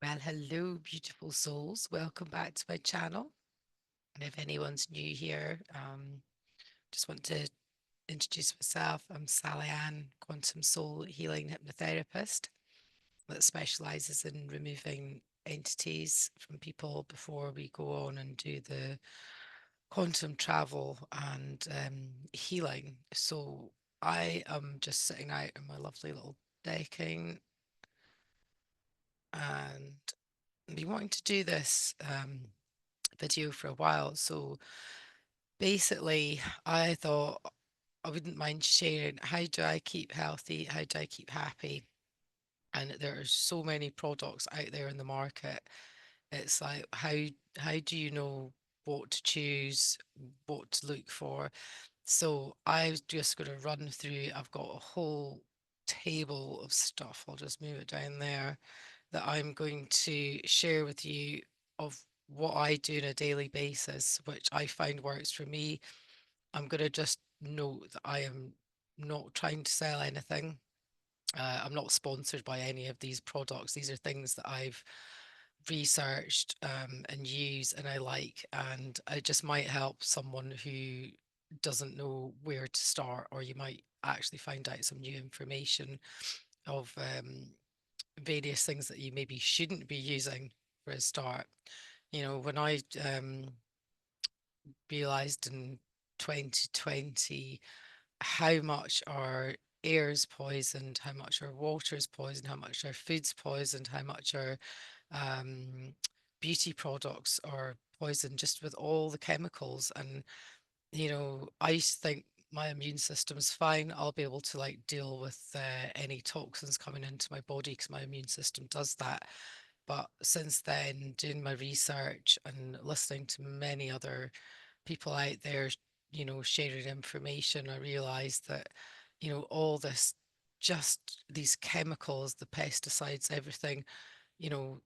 Well, hello, beautiful souls. Welcome back to my channel. And if anyone's new here, just want to introduce myself. I'm Sally Ann, quantum soul healing hypnotherapist that specializes in removing entities from people before we go on and do the quantum travel and healing. So I am just sitting out in my lovely little decking and been wanting to do this video for a while. So basically, I thought I wouldn't mind sharing how do I keep healthy, how do I keep happy. And there are so many products out there in the market. It's like how do you know what to choose, what to look for? So I was just going to run through. I've got a whole table of stuff. I'll just move it down there that I'm going to share with you of what I do on a daily basis, which I find works for me. I'm going to just note that I am not trying to sell anything. I'm not sponsored by any of these products. These are things that I've researched and use and I like, and it just might help someone who doesn't know where to start, or you might actually find out some new information of various things that you maybe shouldn't be using for a start. You know, when I realized in 2020 how much our air is poisoned, how much our water is poisoned, how much our food's poisoned, how much our um, beauty products are poisoned just with all the chemicals. And, you know, I used to think my immune system's fine. I'll be able to like deal with any toxins coming into my body because my immune system does that. But since then, doing my research and listening to many other people out there, you know, sharing information, I realized that, you know, all this, just these chemicals, the pesticides, everything, you know,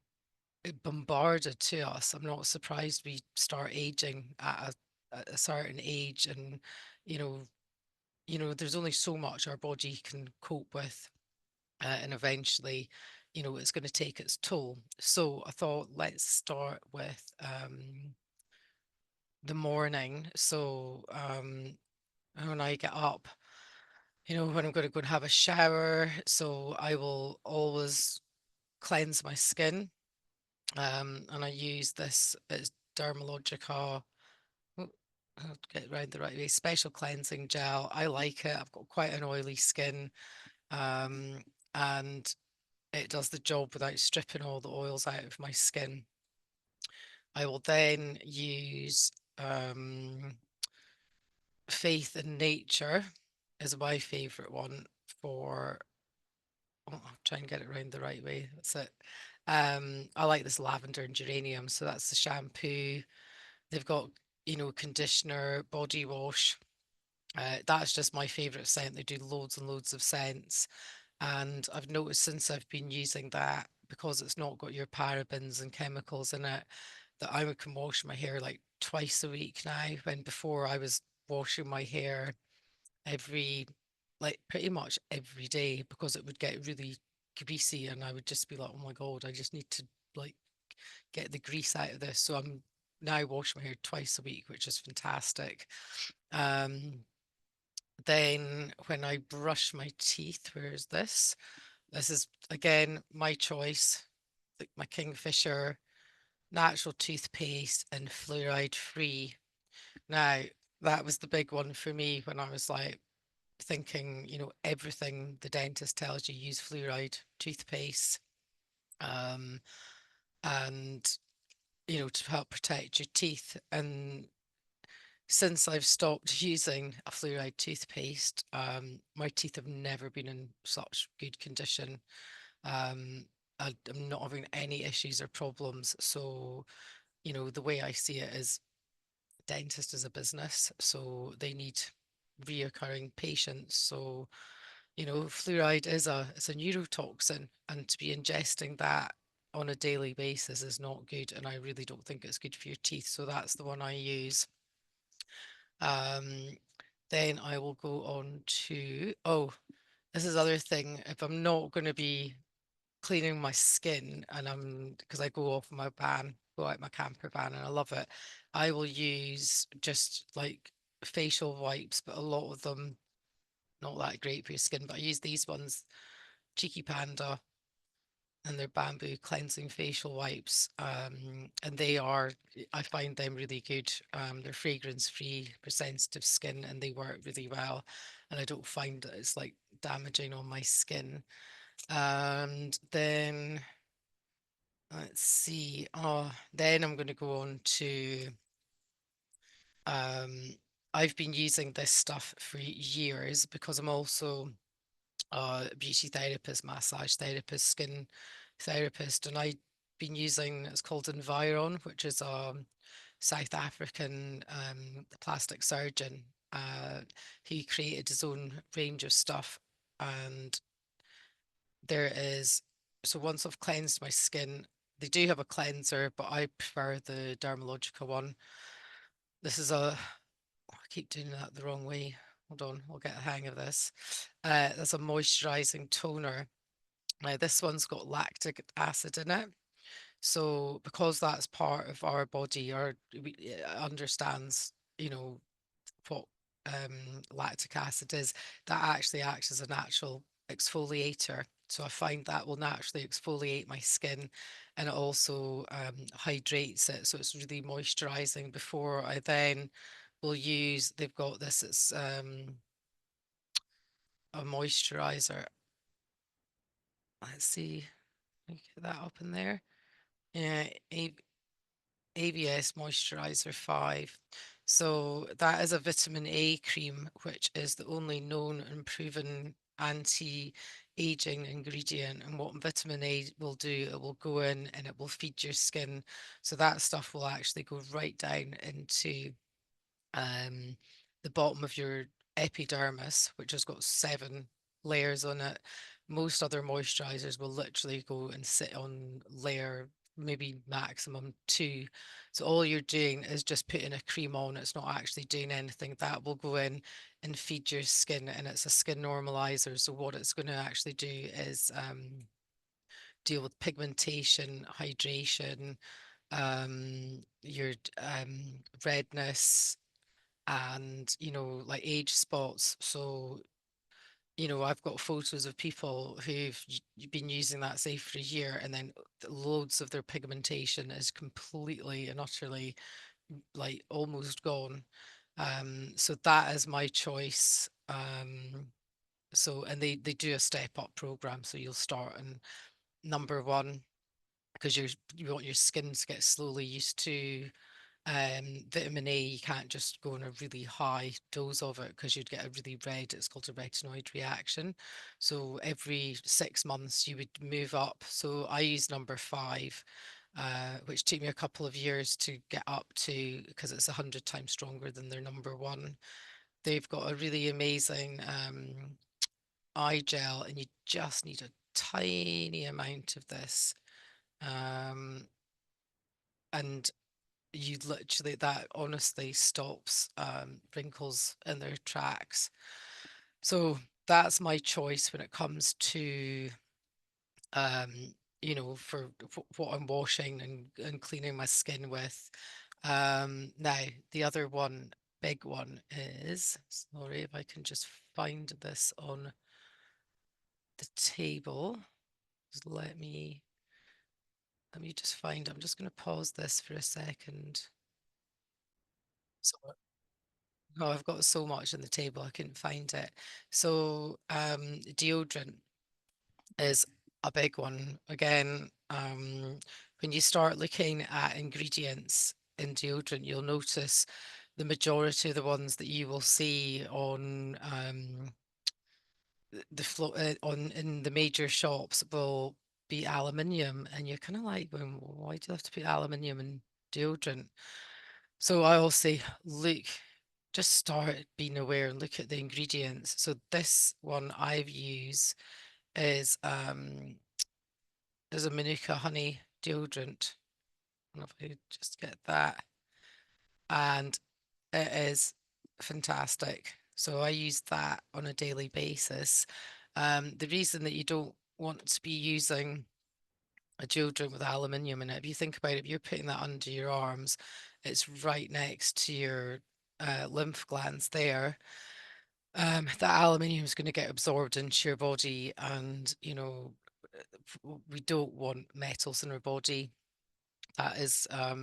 it bombarded to us. I'm not surprised we start aging at a certain age, and you know, there's only so much our body can cope with, and eventually, you know, it's going to take its toll. So I thought, let's start with the morning. So when I get up, you know, when I'm going to go and have a shower, so I will always cleanse my skin. And I use this, it's Dermalogica. Oh, I'll get it around the right way. Special cleansing gel. I like it. I've got quite an oily skin, um, and it does the job without stripping all the oils out of my skin. I will then use Faith in Nature is my favorite one for. Oh, I'll try and get it around the right way. That's it. I like this lavender and geranium. So that's the shampoo. They've got, you know, conditioner, body wash. That's just my favorite scent. They do loads and loads of scents. And I've noticed since I've been using that, because it's not got your parabens and chemicals in it, that I can wash my hair like twice a week now, when before I was washing my hair every, like pretty much every day, because it would get really greasy and I would just be like, oh my God, I just need to like get the grease out of this. So I'm now washing my hair twice a week, which is fantastic. Um, then when I brush my teeth, where is this? This is again my choice, like my Kingfisher natural toothpaste and fluoride free. Now, that was the big one for me when I was like thinking, you know, everything the dentist tells you, use fluoride toothpaste. Um, and you know, to help protect your teeth. And since I've stopped using a fluoride toothpaste, my teeth have never been in such good condition. Um, I'm not having any issues or problems. So, you know, the way I see it is, dentist is a business, so they need reoccurring patients. So, you know, fluoride is a neurotoxin, and to be ingesting that on a daily basis is not good, and I really don't think it's good for your teeth. So that's the one I use. Um, then I will go on to, oh, this is other thing. If I'm not going to be cleaning my skin, and because I go off my van, go out my camper van, and I love it, I will use just like facial wipes, but a lot of them not that great for your skin. But I use these ones, Cheeky Panda, and they're bamboo cleansing facial wipes. And I find them really good. They're fragrance free for sensitive skin, and they work really well. And I don't find that it's like damaging on my skin. And then let's see. Oh, then I'm going to go on to. Um, I've been using this stuff for years because I'm also beauty therapist, massage therapist, skin therapist, and I've been using, it's called Environ, which is a South African plastic surgeon. He created his own range of stuff, and there is, so once I've cleansed my skin, they do have a cleanser, but I prefer the Dermalogica one. This is I keep doing that the wrong way. Hold on, I'll get a hang of this. There's a moisturizing toner. Now, this one's got lactic acid in it. So, because that's part of our body, it understands, what lactic acid is, that actually acts as a natural exfoliator. So, I find that will naturally exfoliate my skin, and it also hydrates it. So, it's really moisturizing before I then will use, they've got this, it's a moisturizer. Let's see, let me get that up in there. Yeah, ABS Moisturizer 5. So that is a vitamin A cream, which is the only known and proven anti-aging ingredient. And what vitamin A will do, it will go in and it will feed your skin. So that stuff will actually go right down into um, the bottom of your epidermis, which has got 7 layers on it. Most other moisturizers will literally go and sit on layer maybe maximum 2. So all you're doing is just putting a cream on. It's not actually doing anything. That will go in and feed your skin, and it's a skin normalizer. So what it's going to actually do is deal with pigmentation, hydration, your redness, and like age spots. So I've got photos of people who've been using that, say, for a year, and then loads of their pigmentation is completely and utterly like almost gone. So that is my choice. So, and they do a step up program, so you'll start on number 1, because you want your skin to get slowly used to vitamin A. You can't just go on a really high dose of it because you'd get a really red, it's called a retinoid reaction. So every 6 months you would move up. So I use number 5, which took me a couple of years to get up to, because it's 100 times stronger than their number 1. They've got a really amazing eye gel, and you just need a tiny amount of this. And you literally, that honestly stops wrinkles in their tracks. So that's my choice when it comes to um for what I'm washing and cleaning my skin with. Now the other one, big one, is, sorry if I can just find this on the table. Just let me just find, I'm just going to pause this for a second. So, oh, I've got so much on the table, I couldn't find it. So, deodorant is a big one. Again, when you start looking at ingredients in deodorant, you'll notice the majority of the ones that you will see on the floor on in the major shops will be aluminium, and you're kind of like going, "Well, why do you have to put aluminium in deodorant?" So I will say, look, just start being aware and look at the ingredients. So this one I've used is a Manuka honey deodorant. I don't know if I just get that. And it is fantastic. So I use that on a daily basis. The reason that you don't want to be using a deodorant with aluminium in it. If you think about it, if you're putting that under your arms, it's right next to your lymph glands there. That aluminium is going to get absorbed into your body, and we don't want metals in our body. That is, a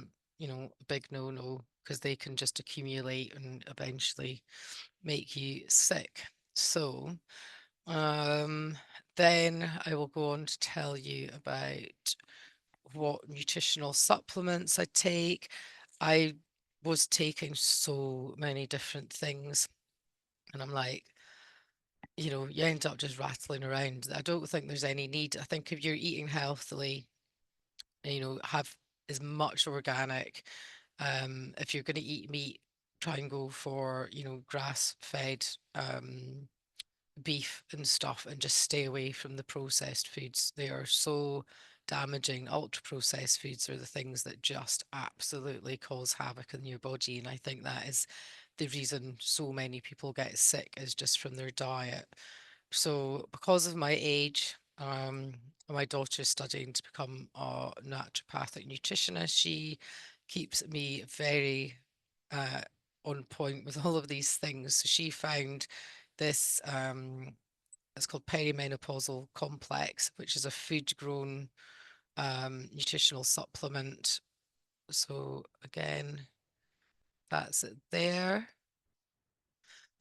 big no-no, because they can just accumulate and eventually make you sick. So, then I will go on to tell you about what nutritional supplements I take. I was taking so many different things, and I'm like, you end up just rattling around. I don't think there's any need. I think if you're eating healthily, have as much organic. If you're going to eat meat, try and go for, grass-fed beef and stuff, and just stay away from the processed foods. They are so damaging. Ultra processed foods are the things that just absolutely cause havoc in your body. And I think that is the reason so many people get sick, is just from their diet. So because of my age, my daughter's studying to become a naturopathic nutritionist. She keeps me very uh, on point with all of these things. So she found this, it's called perimenopausal complex, which is a food grown nutritional supplement. So again, that's it there.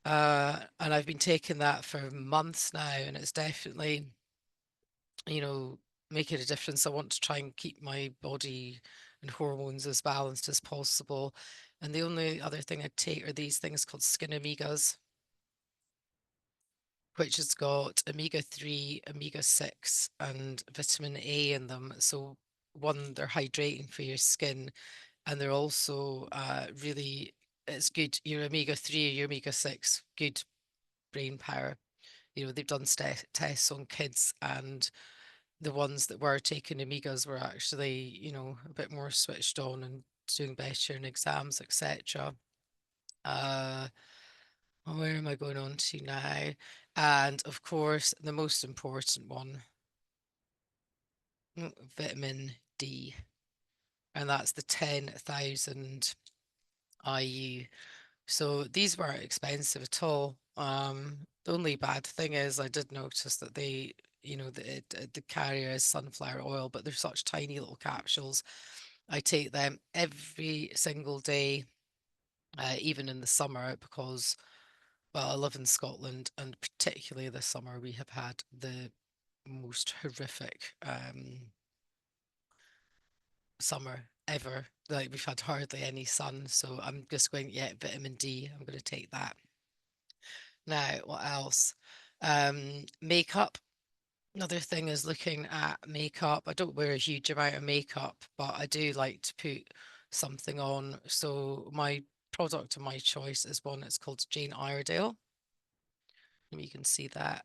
And I've been taking that for months now, and it's definitely, making a difference. I want to try and keep my body and hormones as balanced as possible. And the only other thing I take are these things called Skin Omegas, which has got omega-3, omega-6, and vitamin A in them. So one, they're hydrating for your skin, and they're also really, it's good. Your omega-3, your omega-6, good brain power. They've done tests on kids, and the ones that were taking omegas were actually, a bit more switched on and doing better in exams, etc. Where am I going on to now? And of course, the most important one, vitamin D, and that's the 10,000 IU. So these weren't expensive at all. The only bad thing is I did notice that the carrier is sunflower oil, but they're such tiny little capsules. I take them every single day, even in the summer, because, well, I live in Scotland, and particularly this summer we have had the most horrific summer ever. Like, we've had hardly any sun, so I'm just going, yeah, vitamin D, I'm going to take that. Now, what else? Makeup. Another thing is looking at makeup. I don't wear a huge amount of makeup, but I do like to put something on. So my product of my choice is one that's called Jane Iredale. And you can see that.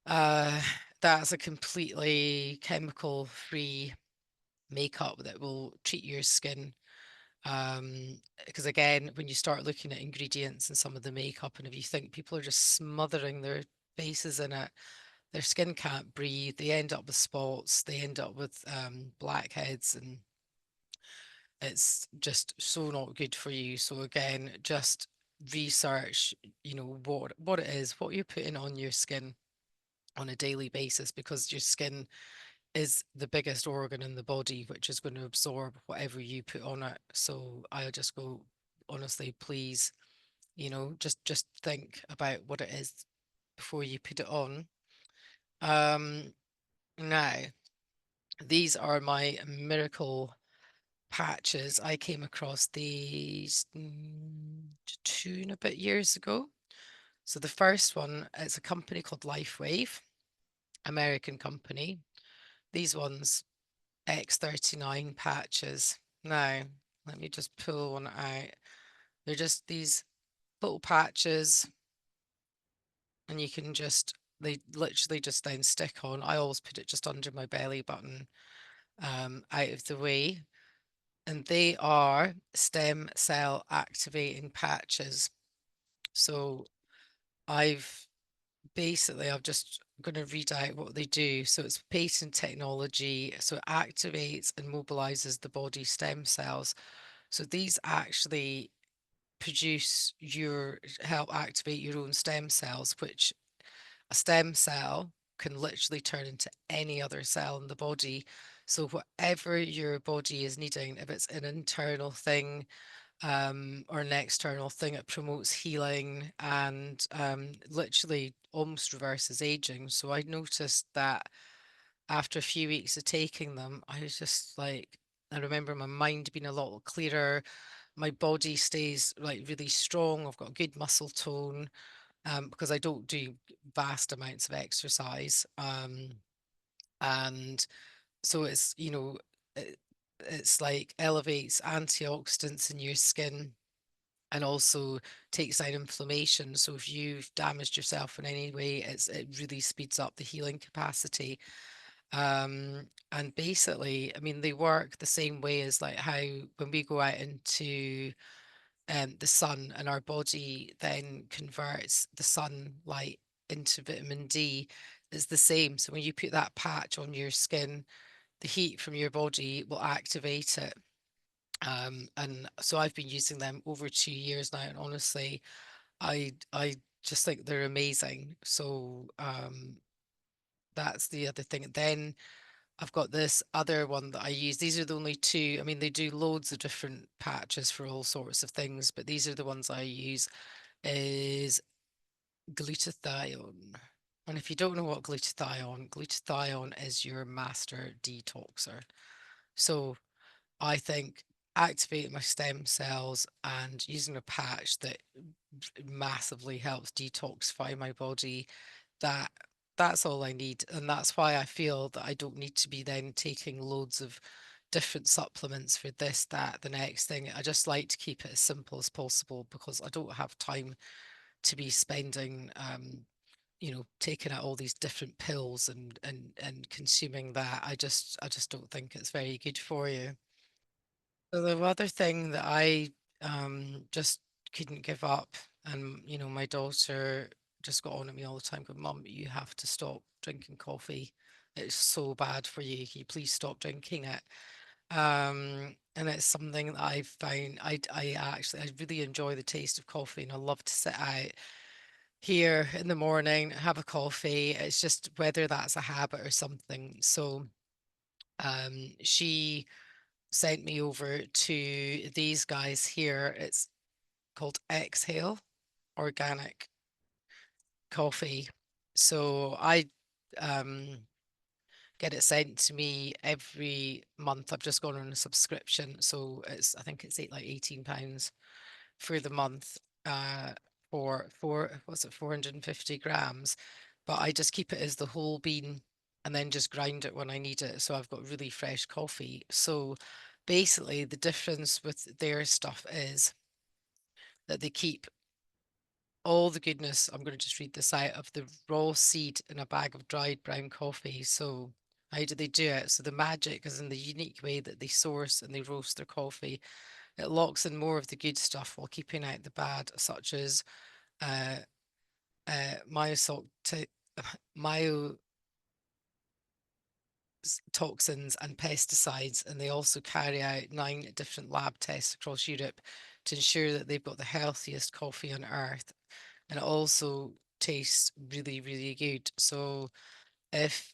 Uh, that's a completely chemical-free makeup that will treat your skin. Because again, when you start looking at ingredients and some of the makeup, and if you think people are just smothering their faces in it, their skin can't breathe, they end up with spots, they end up with blackheads, and it's just so not good for you. So again, just research, what it is, what you're putting on your skin on a daily basis, because your skin is the biggest organ in the body, which is going to absorb whatever you put on it. So I'll just go, honestly, please, just think about what it is before you put it on. Now, these are my miracle patches. I came across these 2 and a bit years ago. So the first one is a company called LifeWave, American company. These ones, X39 patches. Now, let me just pull one out. They're just these little patches, and you can they literally just then stick on. I always put it just under my belly button, out of the way. And they are stem cell activating patches. So I've just going to read out what they do. So it's patent technology. So it activates and mobilizes the body stem cells. So these actually help activate your own stem cells, which a stem cell can literally turn into any other cell in the body. So whatever your body is needing, if it's an internal thing, or an external thing, it promotes healing and literally almost reverses aging. So I noticed that after a few weeks of taking them, I was just like, I remember my mind being a lot clearer. My body stays like really strong. I've got good muscle tone, because I don't do vast amounts of exercise. And so it, it's like elevates antioxidants in your skin and also takes out inflammation. So if you've damaged yourself in any way, it really speeds up the healing capacity. And basically, I mean, they work the same way as like how when we go out into the sun and our body then converts the sunlight into vitamin D is the same. So when you put that patch on your skin, the heat from your body will activate it. And so I've been using them over 2 years now, and honestly, I just think they're amazing. So that's the other thing. Then I've got this other one that I use. These are the only two. I mean, they do loads of different patches for all sorts of things, but these are the ones I use. Is glutathione. And if you don't know what glutathione is your master detoxer. So I think activating my stem cells and using a patch that massively helps detoxify my body, that that's all I need. And that's why I feel that I don't need to be then taking loads of different supplements for this, that, the next thing. I just like to keep it as simple as possible because I don't have time to be spending taking out all these different pills and consuming that. I just don't think it's very good for you. So the other thing that I just couldn't give up, and my daughter just got on at me all the time, going, Mum, you have to stop drinking coffee. It's so bad for you. Can you please stop drinking it? And it's something that I've found I really enjoy the taste of coffee and I love to sit out here in the morning, have a coffee. It's just whether that's a habit or something. So she sent me over to these guys here. It's called Exhale Organic Coffee. So I um, get it sent to me every month. I've just gone on a subscription, so I think it's like £18 for the month, for what's it, 450 grams. But I just keep it as the whole bean and then just grind it when I need it. So I've got really fresh coffee. So basically, the difference with their stuff is that they keep all the goodness. I'm going to just read this out of the raw seed in a bag of dried brown coffee. So how do they do it? So the magic is in the unique way that they source and they roast their coffee. It locks in more of the good stuff while keeping out the bad, such as uh, myosol myotoxins and pesticides. And they also carry out 9 different lab tests across Europe to ensure that they've got the healthiest coffee on earth. And it also tastes really, really good. So if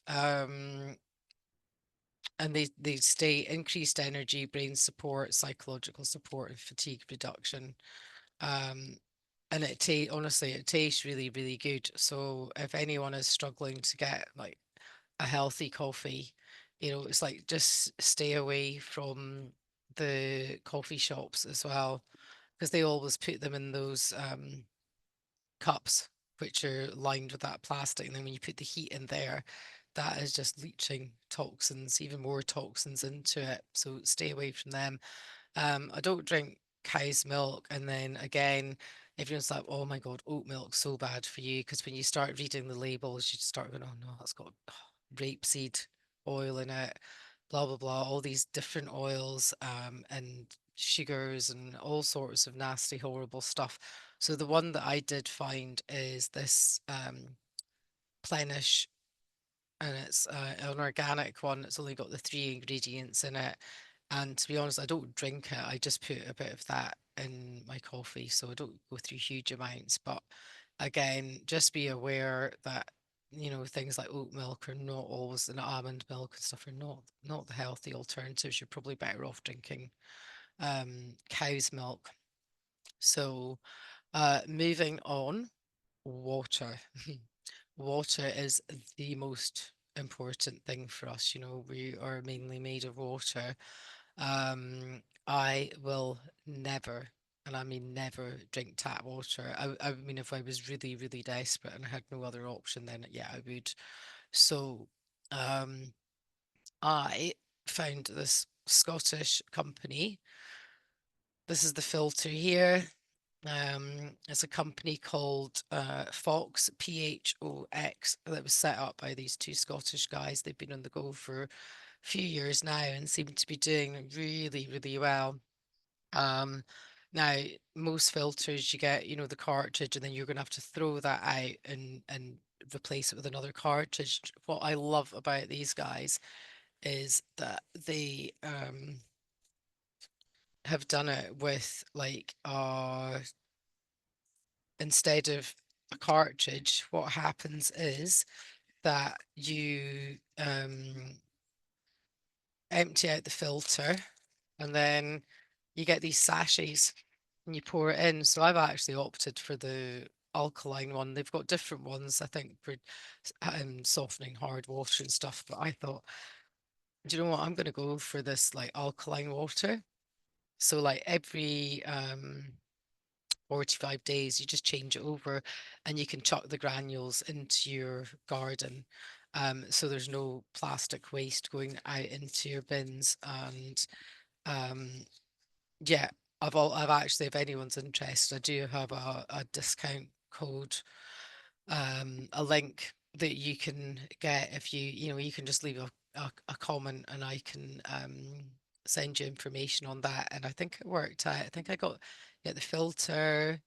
and they stay increased energy, brain support, psychological support, and fatigue reduction. Um, and honestly, it tastes really, really good. So if anyone is struggling to get like a healthy coffee, it's like just stay away from the coffee shops as well, because they always put them in those cups which are lined with that plastic. And then when you put the heat in there, that is just leaching toxins, even more toxins into it. So stay away from them. I don't drink cow's milk. And then again, everyone's like, oh my God, oat milk's so bad for you. Because when you start reading the labels, you start going, oh no, that's got rapeseed oil in it, blah, blah, blah, all these different oils and sugars and all sorts of nasty, horrible stuff. So the one that I did find is this Plenish, and it's an organic one. It's only got the three ingredients in it. And to be honest, I don't drink it. I just put a bit of that in my coffee, so I don't go through huge amounts. But again, just be aware that things like oat milk are not always, and almond milk and stuff are not the healthy alternatives. You're probably better off drinking cow's milk. So moving on, water. Water is the most important thing for us. We are mainly made of water. I will never, and I mean never, drink tap water. I mean, if I was really, really desperate and I had no other option, then yeah, I would. So, um, I found this Scottish company. This is the filter here. It's a company called Fox, Phox, that was set up by these two Scottish guys. They've been on the go for a few years now and seem to be doing really, really well. Um, Now, most filters you get, the cartridge, and then you're going to have to throw that out and replace it with another cartridge. What I love about these guys is that they have done it with like instead of a cartridge, what happens is that you empty out the filter and then you get these sachets and you pour it in. So I've actually opted for the alkaline one. They've got different ones, I think, for softening hard water and stuff. But I thought, do you know what? I'm going to go for this like alkaline water. So like every 45 days, you just change it over and you can chuck the granules into your garden. So there's no plastic waste going out into your bins. And um, yeah, I've actually, if anyone's interested, I do have a discount code, a link that you can get if you can just leave a comment and I can send you information on that. And I think it worked out. I think I got the filter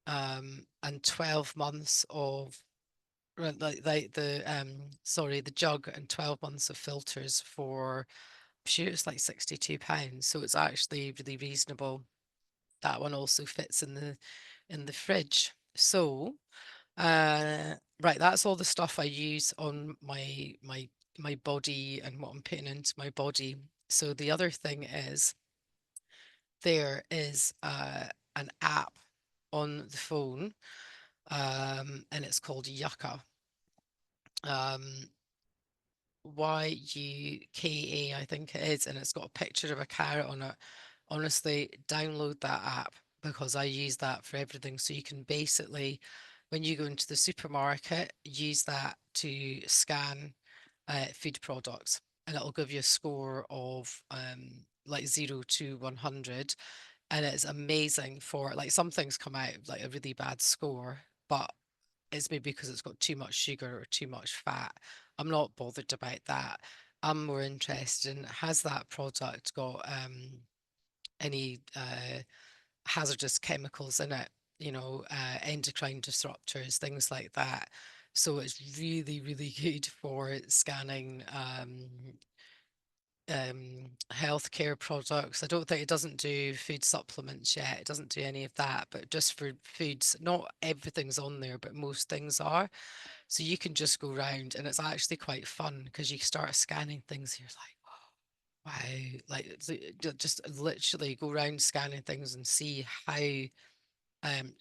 and 12 months of like the sorry, the jug and 12 months of filters for, I'm sure it's like £62. So it's actually really reasonable. That one also fits in the fridge. So right, that's all the stuff I use on my body and what I'm putting into my body. So the other thing is there is an app on the phone, and it's called Yucca. Um, Yuka, I think it is, and it's got a picture of a carrot on it. Honestly, download that app because I use that for everything. So you can basically, when you go into the supermarket, use that to scan food products, and it'll give you a score of like 0 to 100. And it's amazing for like some things come out like a really bad score, but it's maybe because it's got too much sugar or too much fat. I'm not bothered about that. I'm more interested in, has that product got any hazardous chemicals in it, endocrine disruptors, things like that. So it's really, really good for scanning healthcare products. I don't think, it doesn't do food supplements yet. It doesn't do any of that, but just for foods, not everything's on there, but most things are. So you can just go round and it's actually quite fun because you start scanning things. You're like, wow, like just literally go around scanning things and see how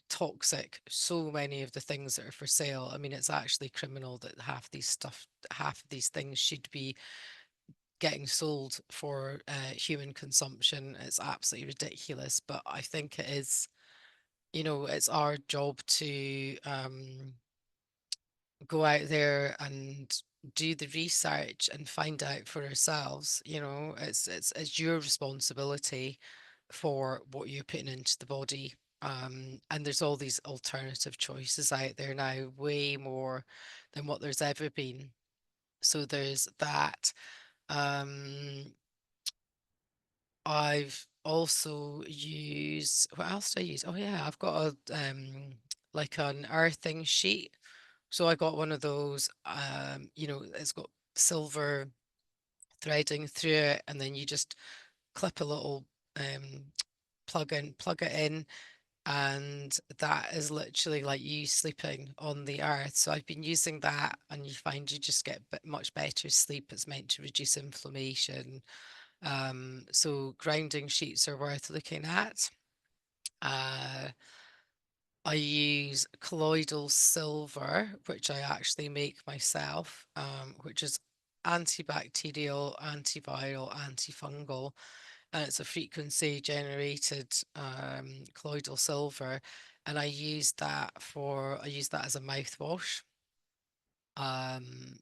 toxic so many of the things that are for sale. I mean, it's actually criminal that half of these things should be getting sold for human consumption. It's absolutely ridiculous, but I think it is, it's our job to go out there and do the research and find out for ourselves. It's your responsibility for what you're putting into the body. And there's all these alternative choices out there now, way more than what there's ever been. So there's that. Um, I've also used, what else do I use? Oh yeah, I've got a like an earthing sheet So I got one of those, it's got silver threading through it, and then you just clip a little um, plug it in, and that is literally like you sleeping on the earth. So I've been using that, and you find you just get much better sleep. It's meant to reduce inflammation. So grounding sheets are worth looking at. Uh, I use colloidal silver, which I actually make myself, which is antibacterial, antiviral, antifungal, and it's a frequency generated colloidal silver. And I use that as a mouthwash. Um,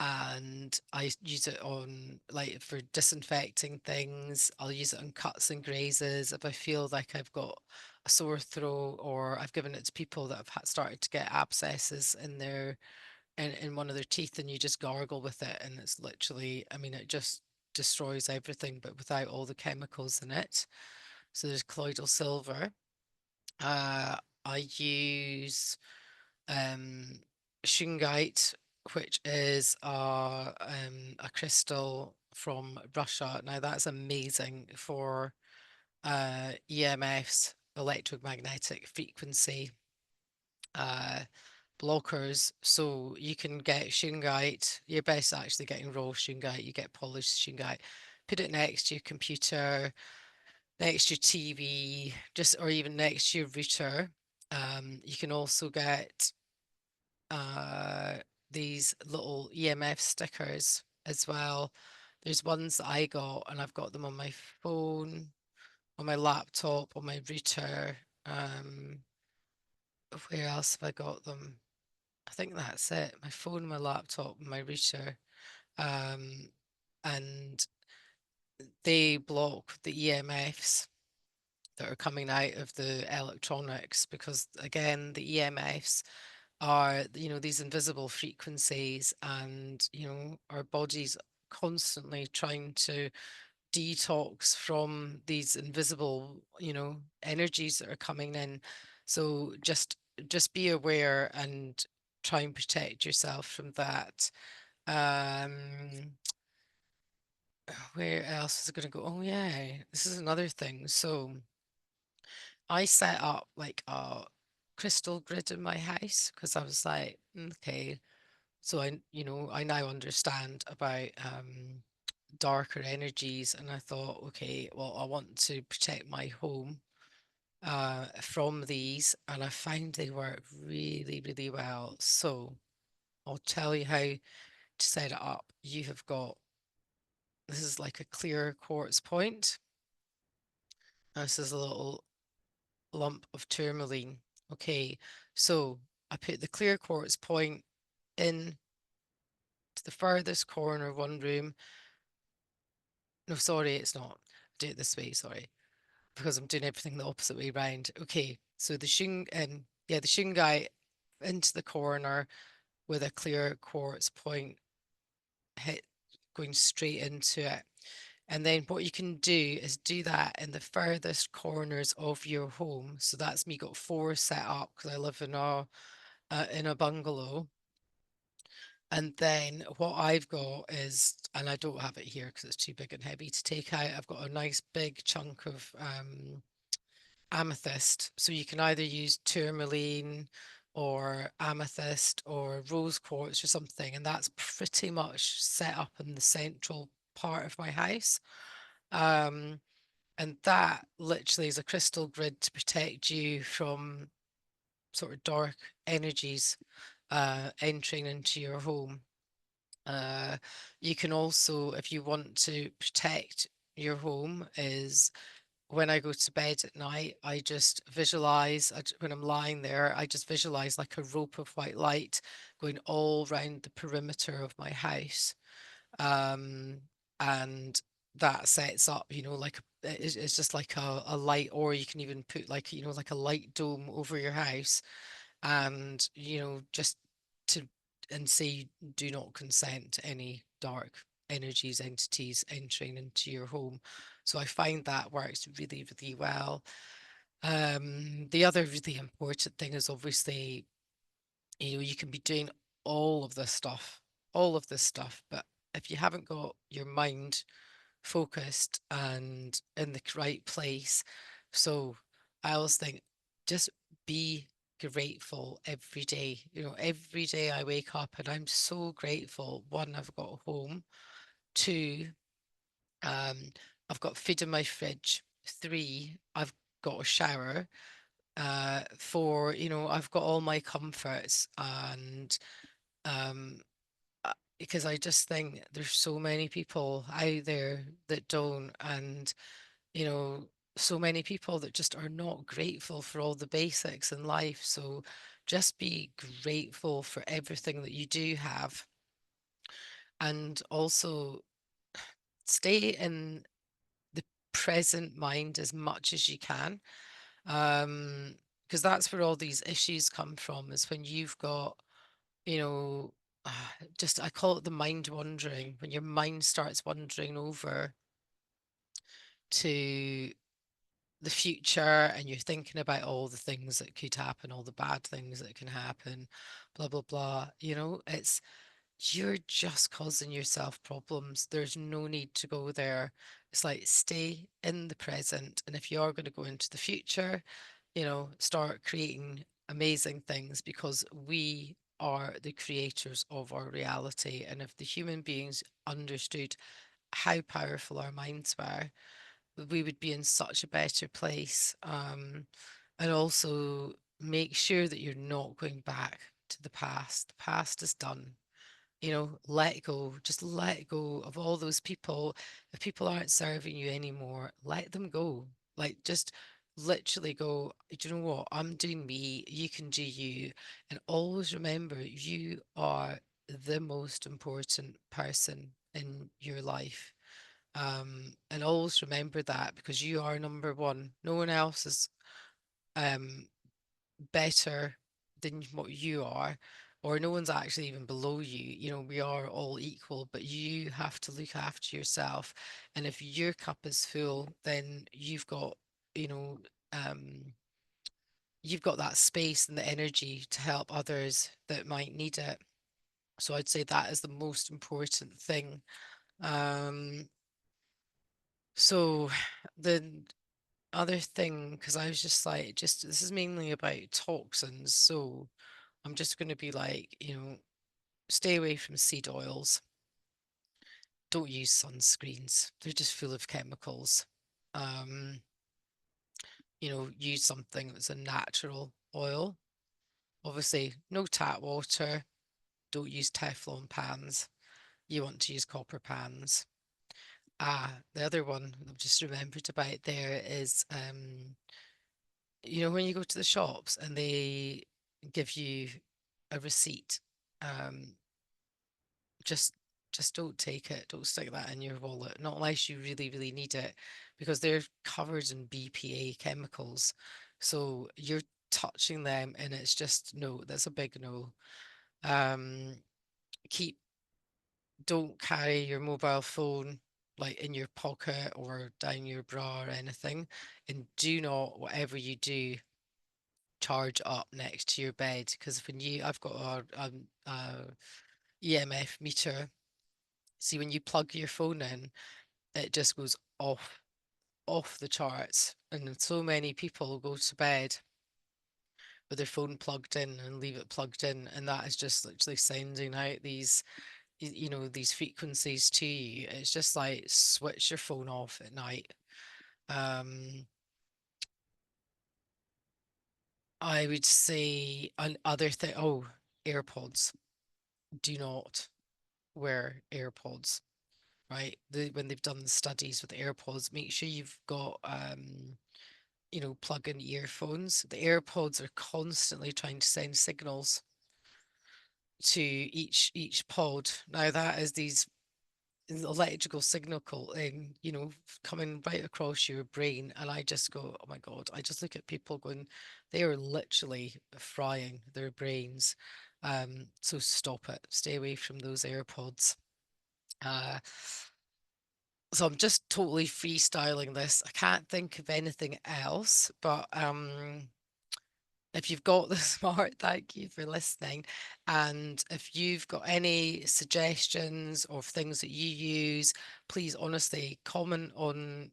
and I use it on like for disinfecting things. I'll use it on cuts and grazes if I feel like I've got a sore throat, or I've given it to people that have started to get abscesses in in one of their teeth, and you just gargle with it, and it's literally, I mean, it just destroys everything, but without all the chemicals in it. So there's colloidal silver. Uh, I use um, shungite, which is a crystal from Russia. Now that's amazing for EMFs, electromagnetic frequency uh, blockers. So you can get shungite. You're best actually getting raw shungite. You get polished shungite. Put it next to your computer, next to your TV, just or even next to your router. You can also get uh, these little EMF stickers as well. There's ones that I got, and I've got them on my phone, on my laptop, on my router. Um, where else have I got them? I think that's it. My phone, my laptop, my router. Um, and they block the EMFs that are coming out of the electronics, because again, the EMFs are, these invisible frequencies, and our bodies constantly trying to detox from these invisible energies that are coming in. So just be aware and try and protect yourself from that. um where else is it going to go? Oh yeah, this is another thing. So I set up like a crystal grid in my house, because I was like, okay, so I now understand about darker energies, and I thought, okay, well, I want to protect my home from these, and I found they work really, really well. So I'll tell you how to set it up. You have got, this is like a clear quartz point. This is a little lump of tourmaline. Okay, so I put the clear quartz point in to the furthest corner of one room. No, sorry, it's not. Do it this way, sorry, because I'm doing everything the opposite way around. Okay, so the shungite into the corner with a clear quartz point hit going straight into it. And then what you can do is do that in the furthest corners of your home. So that's me got four set up, because I live in a bungalow. And then what I've got is, and I don't have it here because it's too big and heavy to take out, I've got a nice big chunk of amethyst. So you can either use tourmaline or amethyst or rose quartz or something. And that's pretty much set up in the central part of my house. And that literally is a crystal grid to protect you from sort of dark energies entering into your home. You can also, if you want to protect your home, is when I go to bed at night, I just visualize, when I'm lying there, I just visualize like a rope of white light going all around the perimeter of my house. Um, and that sets up, like it's just like a light, or you can even put like, like a light dome over your house, and, just to, and say, do not consent to any dark energies, entities entering into your home. So I find that works really, really well. The other really important thing is obviously You can be doing all of this stuff, all of this stuff, but if you haven't got your mind focused and in the right place, so I always think just be grateful every day. Every day I wake up and I'm so grateful. One, I've got a home. Two, um, I've got food in my fridge. Three, I've got a shower. Four, I've got all my comforts, and um, because I just think there's so many people out there that don't, and you know, so many people that just are not grateful for all the basics in life. So just be grateful for everything that you do have, and also stay in the present mind as much as you can. Because that's where all these issues come from, is when you've got, you know, just I call it the mind wandering, when your mind starts wandering over to the future and you're thinking about all the things that could happen, all the bad things that can happen, blah, blah, blah. You're just causing yourself problems. There's no need to go there. It's like stay in the present. And if you are going to go into the future, start creating amazing things, because we are the creators of our reality. And if the human beings understood how powerful our minds were, we would be in such a better place. And also make sure that you're not going back to the past. The past is done. Let go, just let go of all those people. If people aren't serving you anymore, let them go. Like, just literally go, do you know what? I'm doing me, you can do you. And always remember, you are the most important person in your life. And always remember that, because you are number one. No one else is um, better than what you are, or no one's actually even below you. We are all equal, but you have to look after yourself. And if your cup is full, then you know, um, you've got that space and the energy to help others that might need it. So I'd say that is the most important thing. Um, so the other thing, because I was just like, just this is mainly about toxins. So I'm just going to be like, stay away from seed oils. Don't use sunscreens. They're just full of chemicals. Um, use something that's a natural oil. Obviously, no tap water. Don't use Teflon pans. You want to use copper pans. The other one I've just remembered about there is, when you go to the shops and they give you a receipt, um, just just don't take it. Don't stick that in your wallet, not unless you really, really need it, because they're covered in BPA chemicals. So you're touching them, and it's just no, that's a big no. Um, keep Don't carry your mobile phone like in your pocket or down your bra or anything. And do not, whatever you do, charge up next to your bed, because I've got a EMF meter. See, when you plug your phone in, it just goes off the charts. And then so many people go to bed with their phone plugged in and leave it plugged in, and that is just literally sending out these frequencies to you. It's just like, switch your phone off at night. Um, I would say another thing. Oh, AirPods. Do not wear AirPods. Right? When they've done the studies with AirPods, make sure you've got plug-in earphones. The AirPods are constantly trying to send signals to each pod. Now that is these electrical signal coming right across your brain, and I just go, oh my God, I just look at people going, they are literally frying their brains. So stop it. Stay away from those AirPods. Uh, so I'm just totally freestyling this. I can't think of anything else, but if you've got the smart, thank you for listening. And if you've got any suggestions or things that you use, please honestly comment on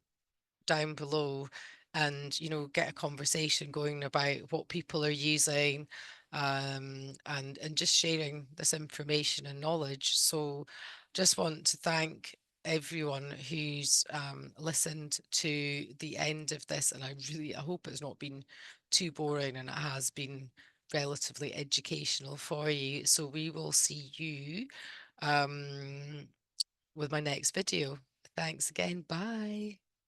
down below and get a conversation going about what people are using, and just sharing this information and knowledge. So just want to thank everyone who's listened to the end of this, and I hope it's not been too boring and it has been relatively educational for you. So we will see you um, with my next video. Thanks again. Bye.